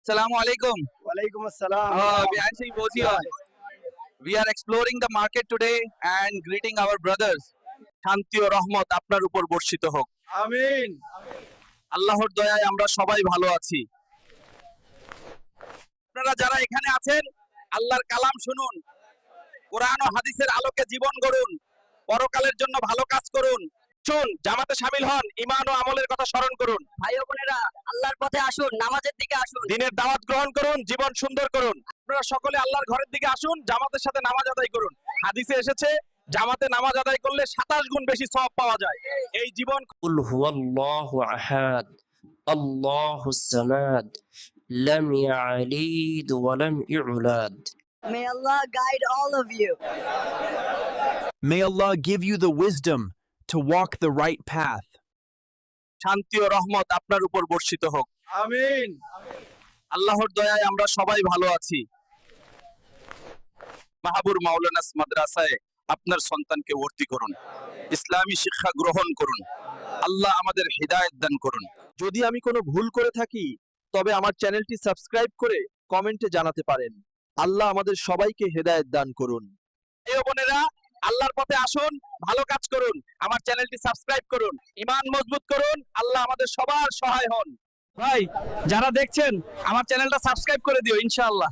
Assalamu alaikum. Walaikum assalam. We actually both here. We are exploring the market today and greeting our brothers. শান্তি ও রহমত আপনার উপর বর্ষিত হোক। আমিন। আল্লাহর দয়ায় আমরা সবাই ভালো আছি। আপনারা যারা এখানে আছেন, আল্লাহর কালাম শুনুন, কোরআন ও হাদিসের আলোকে জীবন গড়ুন, পরকালের জন্য ভালো কাজ করুন। শুন, জামাতে শামিল হন, ঈমান ও আমলের কথা স্মরণ করুন। ভাই ও বোনেরা, আল্লাহর পথে আসুন, নামাজের দিকে আসুন। দিনের দাওয়াত গ্রহণ করুন, জীবন সুন্দর করুন। আপনারা সকলে আল্লাহর ঘরের দিকে আসুন, জামাতের সাথে নামাজ আদায় করুন। হাদিসে এসেছে জামাতে নামাজ আদায় করলে 27 গুণ বেশি সওয়াব পাওয়া যায়। এই জীবন قل هو الله أحد الله الصمد لم يلد ولم يولد. May Allah guide all of you. May Allah give you the wisdom to walk the right path. শান্তি ও রহমত আপনার উপর বর্ষিত হোক। আমিন। আল্লাহর দয়ায় আমরা সবাই ভালো আছি। মাহাবুর মাওলানা মাদ্রাসায় আপনার সন্তানকে ভর্তি করুন, ইসলামী শিক্ষা গ্রহণ করুন। আল্লাহ আমাদের হিদায়াত দান করুন। যদি আমি কোনো ভুল করে থাকি তবে আমার চ্যানেলটি সাবস্ক্রাইব করে কমেন্টে জানাতে পারেন। আল্লাহ আমাদের সবাইকে হেদায়েত দান করুন। এই বোনেরা, আল্লাহর পথে আসুন, ভালো কাজ করুন, আমার চ্যানেলটি সাবস্ক্রাইব করুন, ঈমান মজবুত করুন। আল্লাহ আমাদের সবার সহায় হন। ভাই, যারা দেখছেন আমার চ্যানেলটা সাবস্ক্রাইব করে দিও ইনশাআল্লাহ।